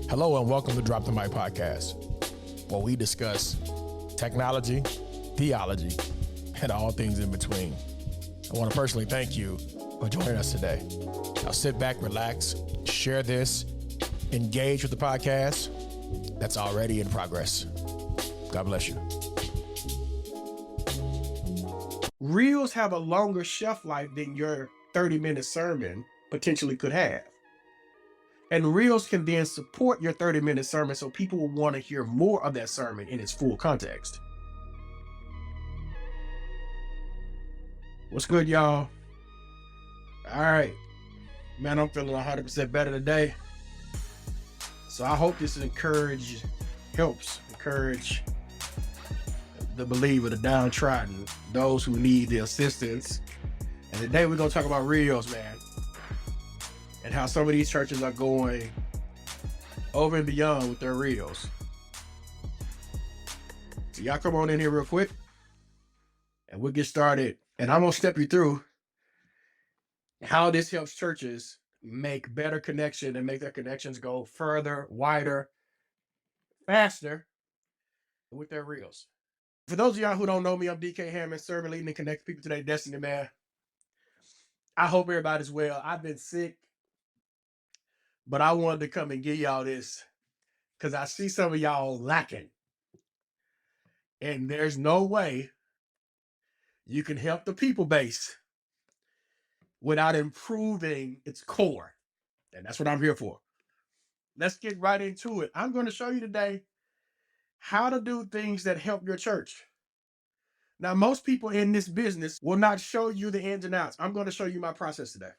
Hello and welcome to Drop the Mic Podcast, where we discuss technology, theology, and all things in between. I want to personally thank you for joining us today. Now sit back, relax, share this, engage with the podcast that's already in progress. God bless you. Reels have a longer shelf life than your 30-minute sermon potentially could have. And Reels can then support your 30-minute sermon so people will want to hear more of that sermon in its full context. What's good, y'all? All right. Man, I'm feeling 100% better today. So I hope this helps encourage the believer, the downtrodden, those who need the assistance. And today we're going to talk about Reels, man, and how some of these churches are going over and beyond with their Reels. So y'all come on in here real quick and we'll get started. And I'm going to step you through how this helps churches make better connection and make their connections go further, wider, faster with their Reels. For those of y'all who don't know me, I'm DK Hammond, serving, leading, and connecting people to their destiny, man. I hope everybody's well. I've been sick, but I wanted to come and give y'all this because I see some of y'all lacking. And there's no way you can help the people base without improving its core. And that's what I'm here for. Let's get right into it. I'm going to show you today how to do things that help your church. Now, most people in this business will not show you the ins and outs. I'm going to show you my process today.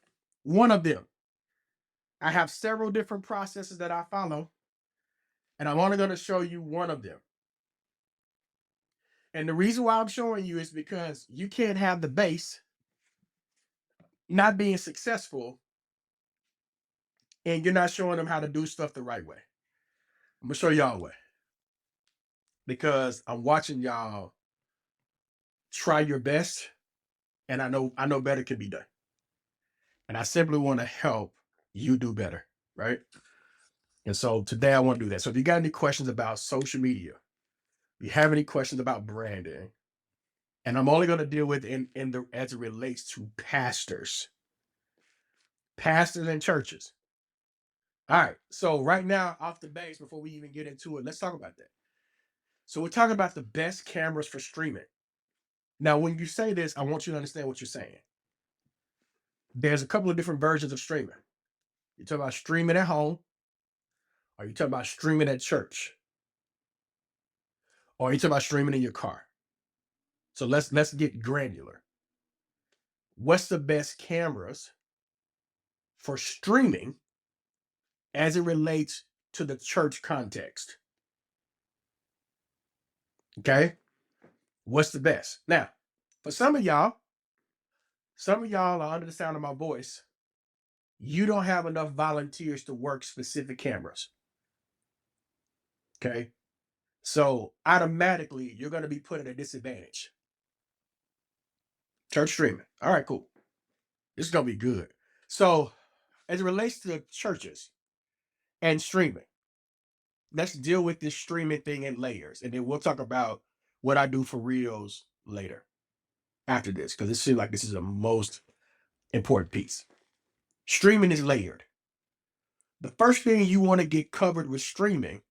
One of them. I have several different processes that I follow, and I'm only going to show you one of them. And the reason why I'm showing you is because you can't have the base not being successful and you're not showing them how to do stuff the right way. I'm going to show y'all a way because I'm watching y'all try your best, and I know better can be done. And I simply want to help you do better, right? And so today I want to do that. So if you got any questions about social media, if you have any questions about branding, and I'm only going to deal with as it relates to pastors and churches. All right. So right now, off the base, before we even get into it, let's talk about that. So we're talking about the best cameras for streaming. Now, when you say this, I want you to understand what you're saying. There's a couple of different versions of streaming. You're talking about streaming at home, or you're talking about streaming at church, or you're talking about streaming in your car. So let's get granular. What's the best cameras for streaming as it relates to the church context? Okay. What's the best? Now, for some of y'all are under the sound of my voice. You don't have enough volunteers to work specific cameras. Okay. So automatically you're going to be put at a disadvantage. Church streaming. All right, cool. This is going to be good. So as it relates to churches and streaming, let's deal with this streaming thing in layers. And then we'll talk about what I do for Reels later after this, because it seems like this is the most important piece. Streaming is layered. The first thing you want to get covered with streaming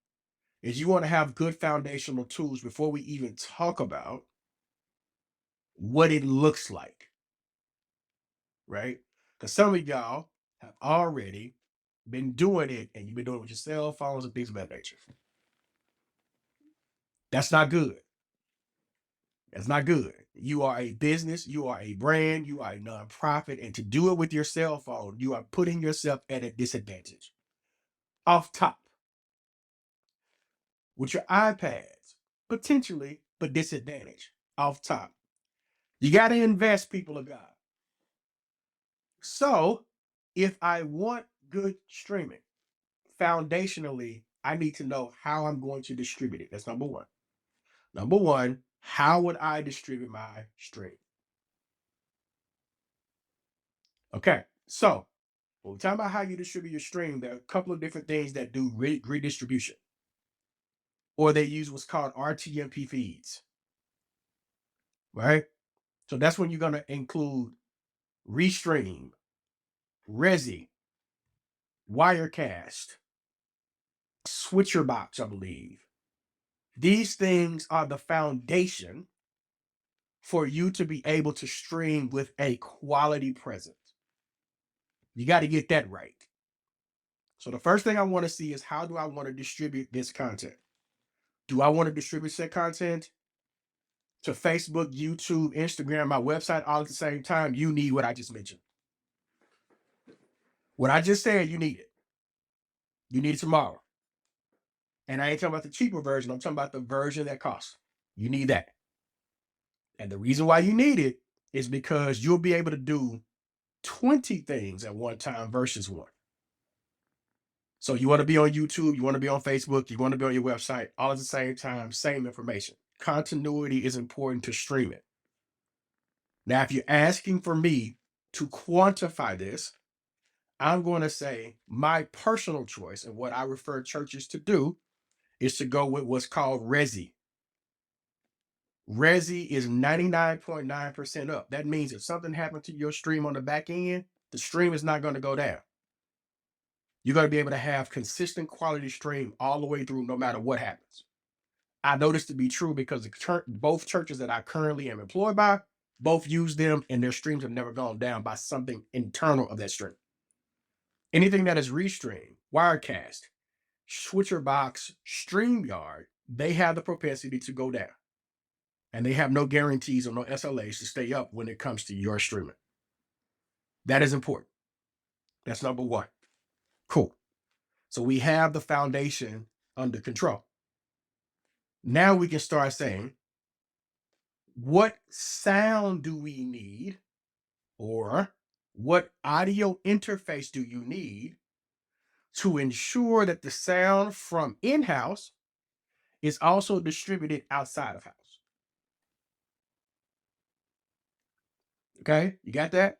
is you want to have good foundational tools before we even talk about what it looks like, right? Because some of y'all have already been doing it and you've been doing it with your cell phones and things of that nature. That's not good. That's not good. You are a business, you are a brand, you are a nonprofit, and to do it with your cell phone, you are putting yourself at a disadvantage. Off top. With your iPads, potentially, but disadvantage. Off top. You got to invest, people of God. So, if I want good streaming, foundationally, I need to know how I'm going to distribute it. That's number one. Number one, how would I distribute my stream? Okay, so When we're talking about how you distribute your stream, there are a couple of different things that do redistribution, or they use what's called RTMP feeds, right? So that's when you're going to include Restream, Resi, Wirecast, SwitcherBox, I believe. These things are the foundation for you to be able to stream with a quality presence. You got to get that right. So the first thing I want to see is, how do I want to distribute this content? Do I want to distribute said content to Facebook, YouTube, Instagram, my website all at the same time? You need what I just mentioned. What I just said, you need it. You need it tomorrow. And I ain't talking about the cheaper version. I'm talking about the version that costs. You need that. And the reason why you need it is because you'll be able to do 20 things at one time versus one. So you want to be on YouTube, you want to be on Facebook, you want to be on your website, all at the same time, same information. Continuity is important to stream it. Now, if you're asking for me to quantify this, I'm going to say my personal choice and what I refer churches to do is to go with what's called Resi. Resi is 99.9% up. That means if something happened to your stream on the back end, the stream is not going to go down. You're going to be able to have consistent quality stream all the way through, no matter what happens. I know this to be true because both churches that I currently am employed by, both use them, and their streams have never gone down by something internal of that stream. Anything that is Restream, Wirecast, SwitcherBox, StreamYard, they have the propensity to go down. And they have no guarantees or no SLAs to stay up when it comes to your streaming. That is important. That's number one. Cool. So we have the foundation under control. Now we can start saying, what sound do we need, or what audio interface do you need to ensure that the sound from in-house is also distributed outside of house? Okay, you got that?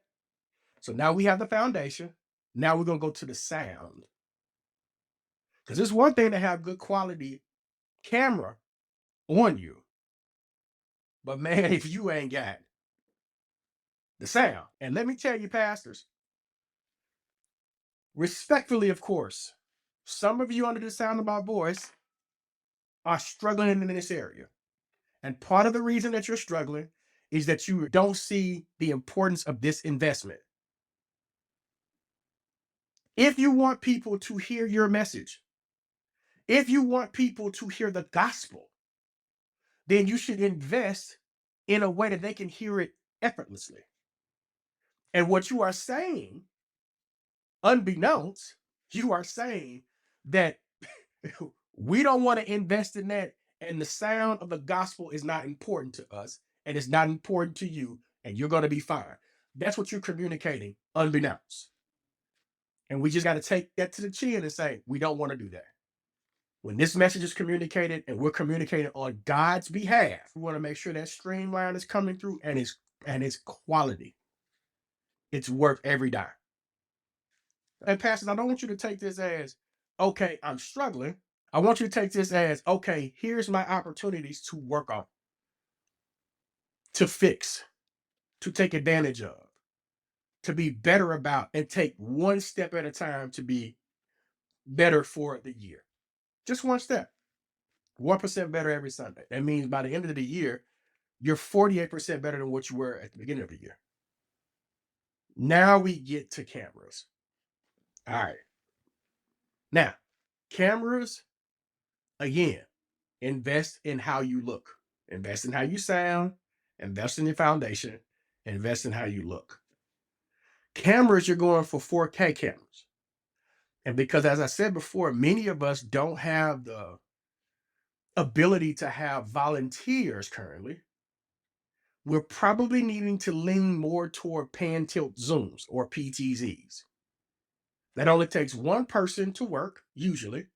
So now we have the foundation. Now we're going to go to the sound. Because it's one thing to have good quality camera on you, but man, if you ain't got the sound, and let me tell you, pastors, respectfully, of course, some of you under the sound of my voice are struggling in this area. And part of the reason that you're struggling is that you don't see the importance of this investment. If you want people to hear your message, if you want people to hear the gospel, then you should invest in a way that they can hear it effortlessly. And what you are saying, unbeknownst, you are saying that we don't want to invest in that, and the sound of the gospel is not important to us, and it's not important to you, and you're going to be fine. That's what you're communicating, unbeknownst. And we just got to take that to the chin and say, we don't want to do that. When this message is communicated and we're communicating on God's behalf, we want to make sure that streamline is coming through and it's quality. It's worth every dime. And pastors, I don't want you to take this as, okay, I'm struggling. I want you to take this as, okay, here's my opportunities to work on, to fix, to take advantage of, to be better about, and take one step at a time to be better for the year. Just one step. 1% better every Sunday. That means by the end of the year, you're 48% better than what you were at the beginning of the year. Now we get to cameras. All right. Now, cameras, again, invest in how you look. Invest in how you sound. Invest in your foundation. Invest in how you look. Cameras, you're going for 4K cameras. And because, as I said before, many of us don't have the ability to have volunteers currently, we're probably needing to lean more toward pan tilt zooms or PTZs. That only takes one person to work, usually.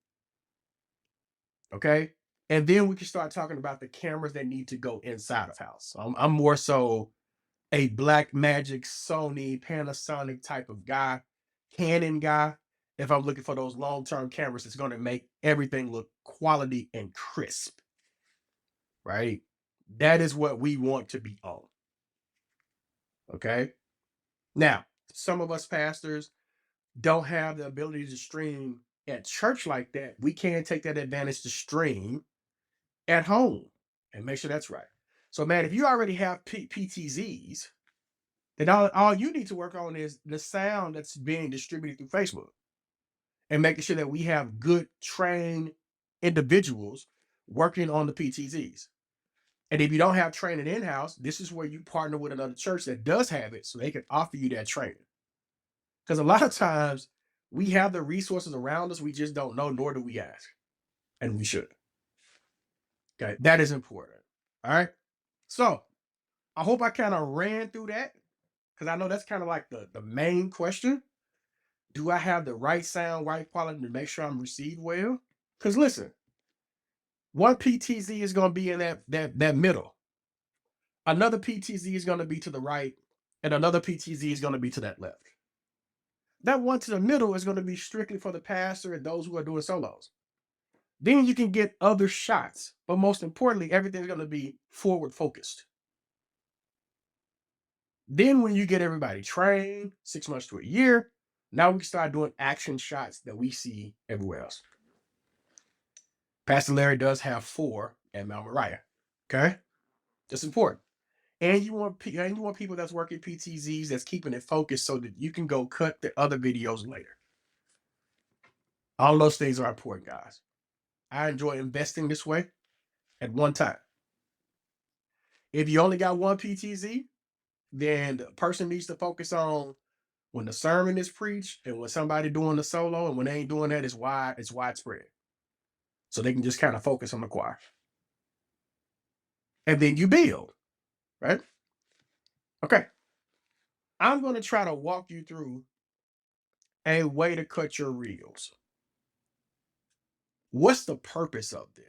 Okay. And then we can start talking about the cameras that need to go inside of house. I'm more so a Blackmagic, Sony, Panasonic type of guy. Canon guy. If I'm looking for those long-term cameras, it's going to make everything look quality and crisp, right? That is what we want to be on. Okay. Now, some of us pastors don't have the ability to stream at church like that. We can take that advantage to stream at home and make sure that's right. So, man, if you already have PTZs, then all you need to work on is the sound that's being distributed through Facebook and making sure that we have good trained individuals working on the PTZs. And if you don't have training in-house, this is where you partner with another church that does have it so they can offer you that training. Because a lot of times we have the resources around us, we just don't know, nor do we ask. And we should. Okay, that is important. All right. So I hope I kind of ran through that because I know that's kind of like the main question. Do I have the right sound, right quality to make sure I'm received well? Because listen, one PTZ is going to be in that middle. Another PTZ is going to be to the right, and another PTZ is going to be to that left. That one to the middle is going to be strictly for the pastor and those who are doing solos. Then you can get other shots, but most importantly, everything's going to be forward focused. Then when you get everybody trained, 6 months to a year, now we can start doing action shots that we see everywhere else. Pastor Larry does have 4 at Mount Moriah. Okay, that's important. And you want people that's working PTZs that's keeping it focused so that you can go cut the other videos later. All those things are important, guys. I enjoy investing this way at one time. If you only got one PTZ, then the person needs to focus on when the sermon is preached and when somebody doing the solo, and when they ain't doing that, it's widespread. So they can just kind of focus on the choir. And then you build, right? Okay. I'm going to try to walk you through a way to cut your reels. What's the purpose of them?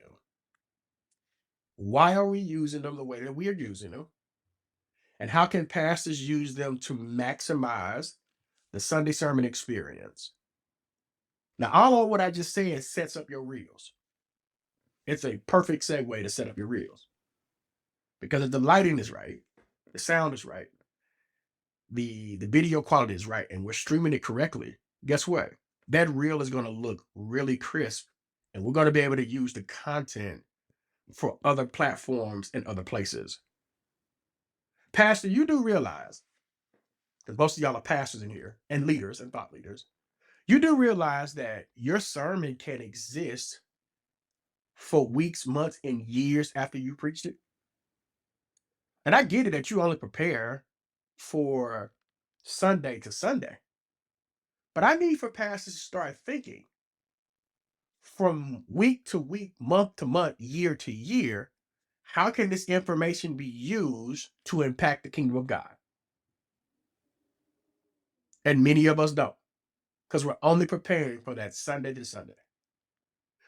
Why are we using them the way that we are using them? And how can pastors use them to maximize the Sunday sermon experience? Now, all of what I just said sets up your reels. It's a perfect segue to set up your reels. Because if the lighting is right, the sound is right, the video quality is right, and we're streaming it correctly, guess what? That reel is going to look really crisp, and we're going to be able to use the content for other platforms and other places. Pastor, you do realize, because most of y'all are pastors in here and leaders and thought leaders, you do realize that your sermon can exist for weeks, months, and years after you preached it. And I get it that you only prepare for Sunday to Sunday. But I need for pastors to start thinking from week to week, month to month, year to year, how can this information be used to impact the kingdom of God? And many of us don't, because we're only preparing for that Sunday to Sunday.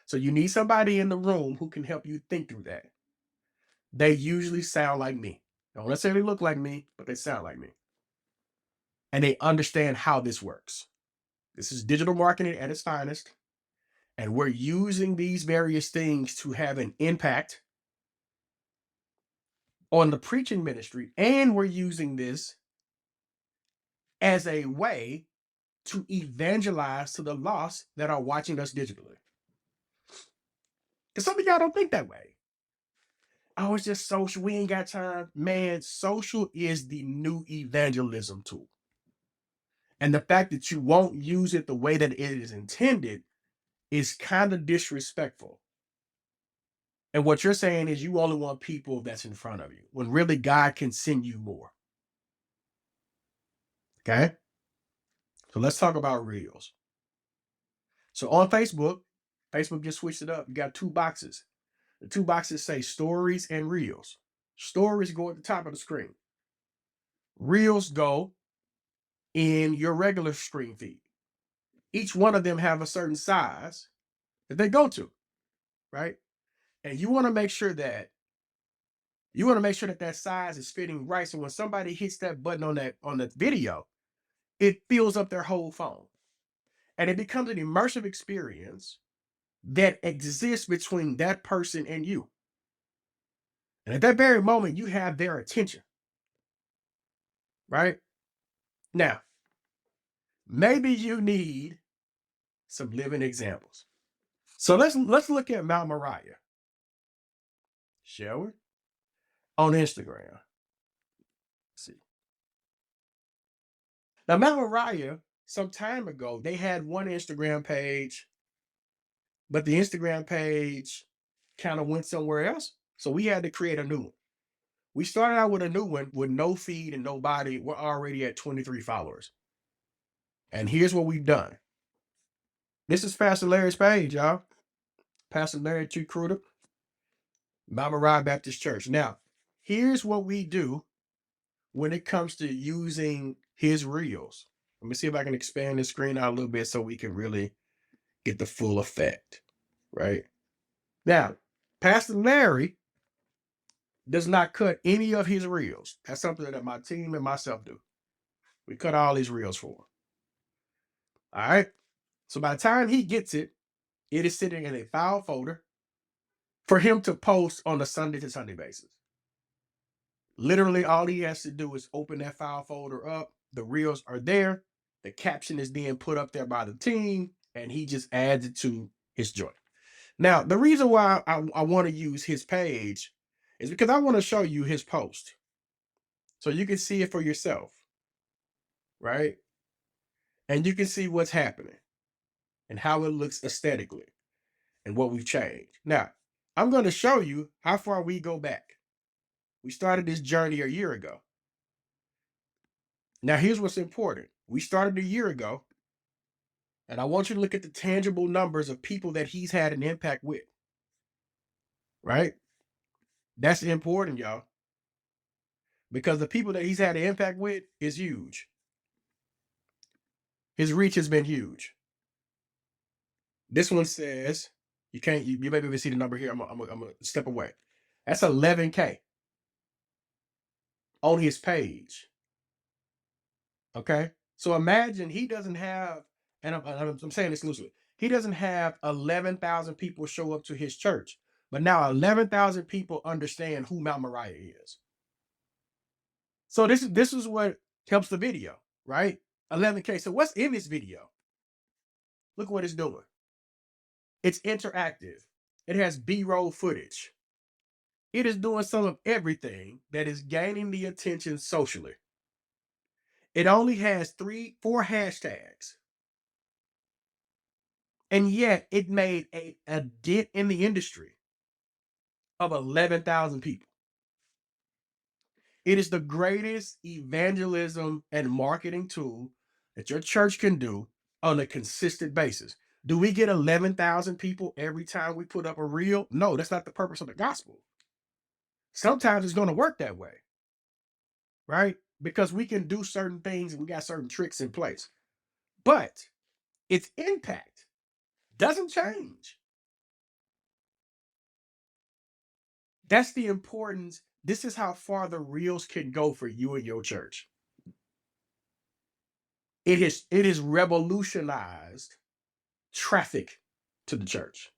So you need somebody in the room who can help you think through that. They usually sound like me. They don't necessarily look like me, but they sound like me. And they understand how this works. This is digital marketing at its finest. And we're using these various things to have an impact on the preaching ministry. And we're using this as a way to evangelize to the lost that are watching us digitally. Because some of y'all don't think that way. Oh, it's just social. We ain't got time. Man, social is the new evangelism tool. And the fact that you won't use it the way that it is intended is kind of disrespectful. And what you're saying is you only want people that's in front of you, when really God can send you more. Okay? So let's talk about reels. So on Facebook just switched it up. You got 2 boxes. The 2 boxes say stories and reels. Stories go at the top of the screen. Reels go in your regular screen feed. Each one of them have a certain size that they go to, right? And you want to make sure that that size is fitting right. So when somebody hits that button on that video, it fills up their whole phone. And it becomes an immersive experience that exists between that person and you. And at that very moment, you have their attention, right? Now, maybe you need some living examples. So let's look at Mount Moriah, shall we? On Instagram. Let's see. Now, Mount Moriah, some time ago, they had one Instagram page, but the Instagram page kind of went somewhere else. So we had to create a new one. We started out with a new one with no feed and nobody. We're already at 23 followers. And here's what we've done. This is Pastor Larry's page, y'all. Pastor Larry T. Cruder, Mount Moriah Baptist Church. Now, here's what we do when it comes to using his reels. Let me see if I can expand the screen out a little bit so we can really get the full effect, right? Now, Pastor Larry does not cut any of his reels. That's something that my team and myself do. We cut all his reels for him. All right. So by the time he gets it, it is sitting in a file folder for him to post on a Sunday to Sunday basis. Literally, all he has to do is open that file folder up. The reels are there. The caption is being put up there by the team, and he just adds it to his joint. Now, the reason why I want to use his page is because I want to show you his post so you can see it for yourself, right? And you can see what's happening and how it looks aesthetically and what we've changed. Now, I'm going to show you how far we go back. We started this journey a year ago. Now, here's what's important. We started a year ago, and I want you to look at the tangible numbers of people that he's had an impact with, right? That's important, y'all, because the people that he's had an impact with is huge. His reach has been huge. This one says, you may be able to see the number here. I'm going to step away. That's 11K on his page. Okay. So imagine he doesn't have, and I'm saying this loosely, he doesn't have 11,000 people show up to his church, but now 11,000 people understand who Mount Moriah is. So this is what helps the video, right? 11K. So what's in this video? Look what it's doing. It's interactive. It has B-roll footage. It is doing some of everything that is gaining the attention socially. It only has 4 hashtags. And yet it made a dent in the industry of 11,000 people. It is the greatest evangelism and marketing tool that your church can do on a consistent basis. Do we get 11,000 people every time we put up a reel? No, that's not the purpose of the gospel. Sometimes it's going to work that way, right? Because we can do certain things and we got certain tricks in place. But its impact doesn't change. That's the importance. This is how far the reels can go for you and your church. It has revolutionized traffic to the church.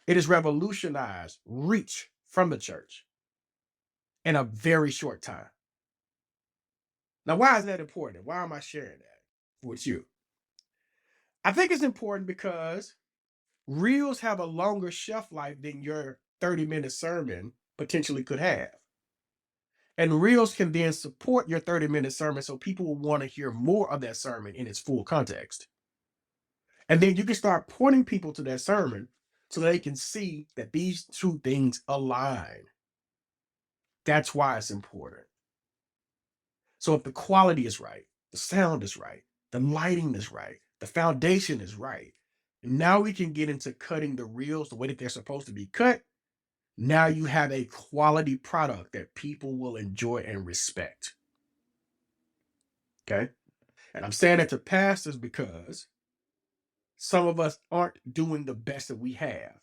It has revolutionized reach from the church in a very short time. Now, why is that important? Why am I sharing that with you? I think it's important because reels have a longer shelf life than your 30-minute sermon potentially could have. And reels can then support your 30-minute sermon so people will want to hear more of that sermon in its full context. And then you can start pointing people to that sermon so they can see that these two things align. That's why it's important. So if the quality is right, the sound is right, the lighting is right, the foundation is right, now we can get into cutting the reels the way that they're supposed to be cut. Now you have a quality product that people will enjoy and respect. Okay? And I'm saying that to pastors because some of us aren't doing the best that we have.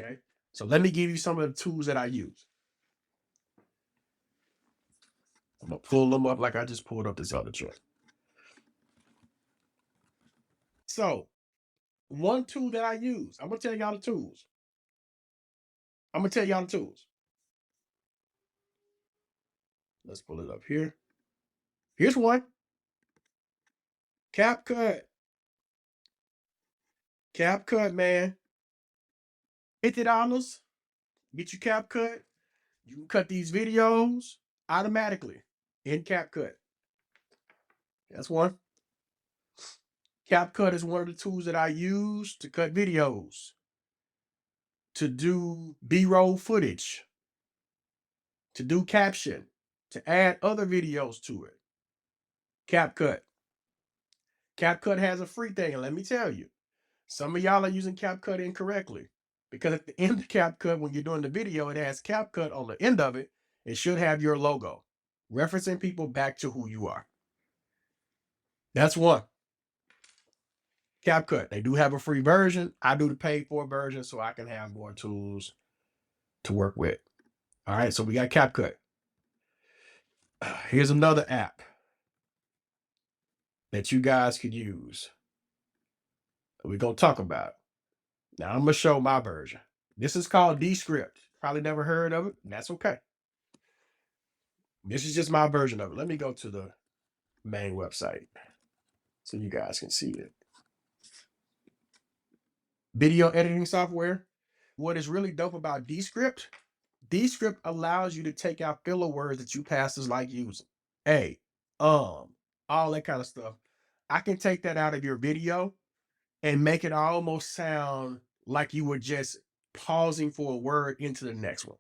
Okay? So let me give you some of the tools that I use. I'm going to pull them up like I just pulled up this other joint. So one tool that I use, I'm gonna tell y'all the tools. Let's pull it up here. Here's one. CapCut. CapCut, man. $50. Get your CapCut. You can cut these videos automatically in CapCut. That's one. CapCut is one of the tools that I use to cut videos, to do B-roll footage, to do caption, to add other videos to it. CapCut. CapCut has a free thing, and let me tell you, some of y'all are using CapCut incorrectly, because at the end of CapCut, when you're doing the video, it has CapCut on the end of it. It should have your logo, referencing people back to who you are. That's one. CapCut. They do have a free version. I do the paid for version so I can have more tools to work with. All right, so we got CapCut. Here's another app that you guys could use that we're going to talk about. Now, I'm going to show my version. This is called Descript. Probably never heard of it. That's okay. This is just my version of it. Let me go to the main website so you guys can see it. Video editing software. What is really dope about Descript allows you to take out filler words that you pastors like using. All that kind of stuff. I can take that out of your video and make it almost sound like you were just pausing for a word into the next one,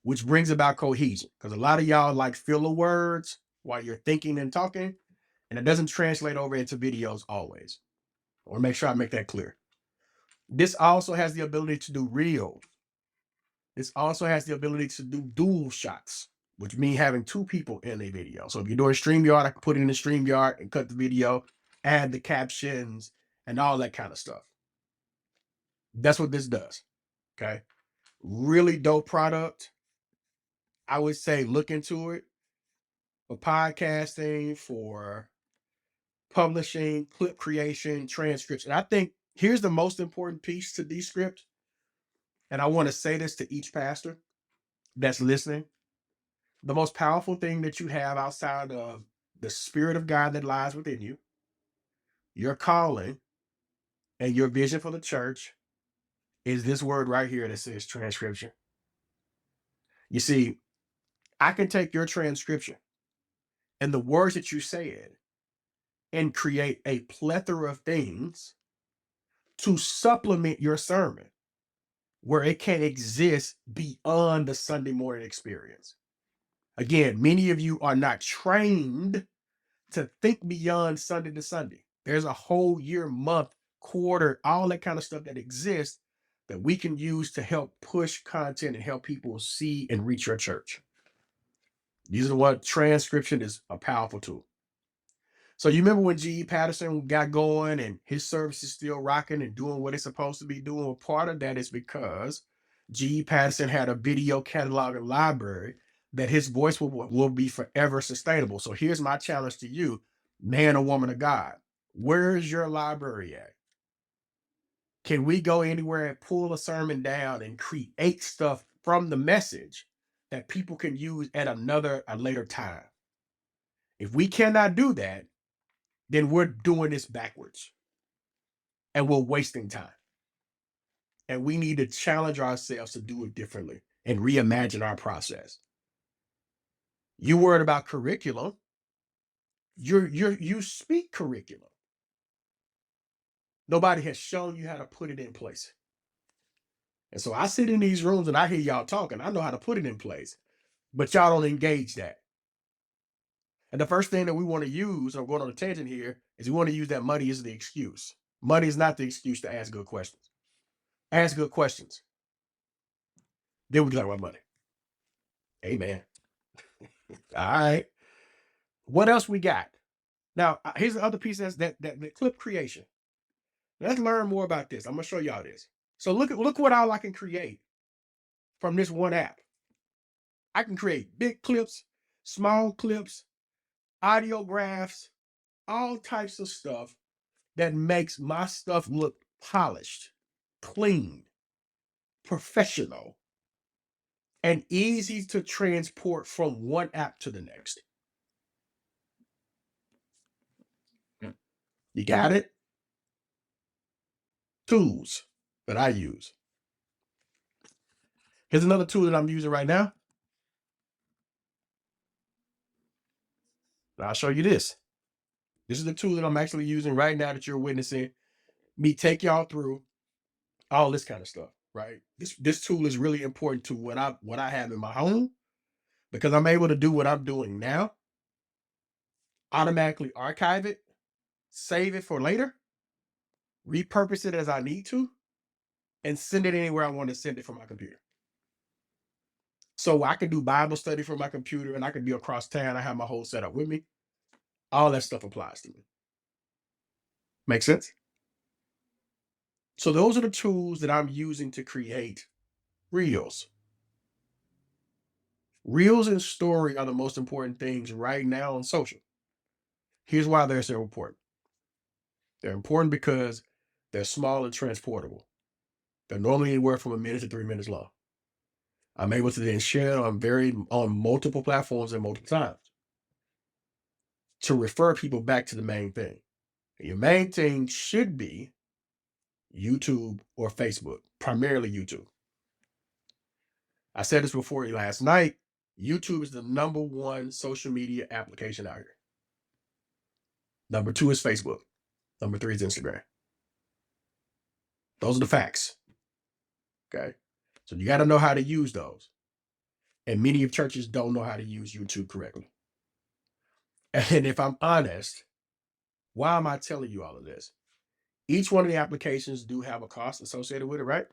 which brings about cohesion. Because a lot of y'all like filler words while you're thinking and talking, and it doesn't translate over into videos always. I want to make sure I make that clear. This also has the ability to do reels. This also has the ability to do dual shots, which means having two people in a video. So if you're doing StreamYard, I can put it in the StreamYard and cut the video, add the captions, and all that kind of stuff. That's what this does. Okay. Really dope product. I would say look into it for podcasting, for publishing, clip creation, transcription. I think here's the most important piece to Descript. And I want to say this to each pastor that's listening. The most powerful thing that you have outside of the Spirit of God that lies within you, your calling, and your vision for the church is this word right here that says transcription. You see, I can take your transcription and the words that you said and create a plethora of things to supplement your sermon where it can exist beyond the Sunday morning experience. Again, many of you are not trained to think beyond Sunday to Sunday. There's a whole year, month, quarter, all that kind of stuff that exists that we can use to help push content and help people see and reach your church. These are what transcription is a powerful tool. So you remember when G.E. Patterson got going and his service is still rocking and doing what it's supposed to be doing? Well, part of that is because G.E. Patterson had a video catalog and library that his voice will be forever sustainable. So here's my challenge to you, man or woman of God. Where is your library at? Can we go anywhere and pull a sermon down and create stuff from the message that people can use at a later time? If we cannot do that, then we're doing this backwards and we're wasting time. And we need to challenge ourselves to do it differently and reimagine our process. You worried about curriculum. You speak curriculum. Nobody has shown you how to put it in place. And so I sit in these rooms and I hear y'all talking. I know how to put it in place, but y'all don't engage that. And the first thing that we want to use, or going on a tangent here, is we want to use that money as the excuse. Money is not the excuse to ask good questions. Ask good questions. Then we talk about money. Amen. All right. What else we got? Now, here's the other piece that's that clip creation. Let's learn more about this. I'm gonna show y'all this. So look what all I can create from this one app. I can create big clips, small clips, audiographs, all types of stuff that makes my stuff look polished, clean, professional, and easy to transport from one app to the next. You got it? Tools that I use. Here's another tool that I'm using right now. I'll show you this. This is the tool that I'm actually using right now that you're witnessing me take y'all through all this kind of stuff, right? This tool is really important to what I have in my home, because I'm able to do what I'm doing now, automatically archive it, save it for later, repurpose it as I need to, and send it anywhere I want to send it from my computer. So I can do Bible study from my computer, and I can be across town. I have my whole setup with me. All that stuff applies to me. Make sense? So those are the tools that I'm using to create reels. Reels and story are the most important things right now on social. Here's why they're so important. They're important because they're small and transportable. They're normally anywhere from a minute to 3 minutes long. I'm able to then share it on multiple platforms and multiple times to refer people back to the main thing. Your main thing should be YouTube or Facebook, primarily YouTube. I said this before last night. YouTube is the #1 social media application out here. Number 2 is Facebook. Number 3 is Instagram. Those are the facts. Okay. So you got to know how to use those. And many of churches don't know how to use YouTube correctly. And if I'm honest, why am I telling you all of this? Each one of the applications do have a cost associated with it, right?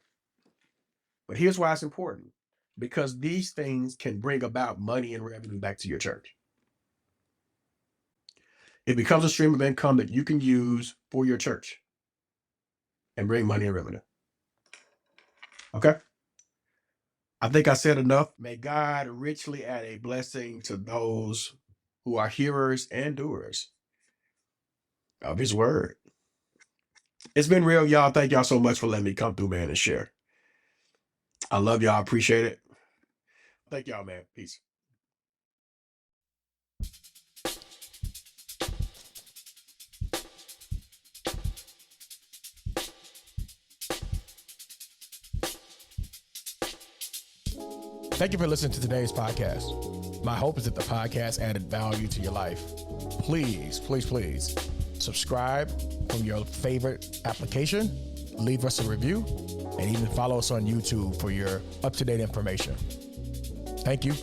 But here's why it's important. Because these things can bring about money and revenue back to your church. It becomes a stream of income that you can use for your church and bring money and revenue. Okay? I think I said enough. May God richly add a blessing to those who are hearers and doers of his word. It's been real, y'all. Thank y'all so much for letting me come through, man, and share. I love y'all. I appreciate it. Thank y'all, man. Peace. Thank you for listening to today's podcast. My hope is that the podcast added value to your life. Please, please, please subscribe from your favorite application, leave us a review, and even follow us on YouTube for your up-to-date information. Thank you.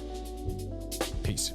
Peace.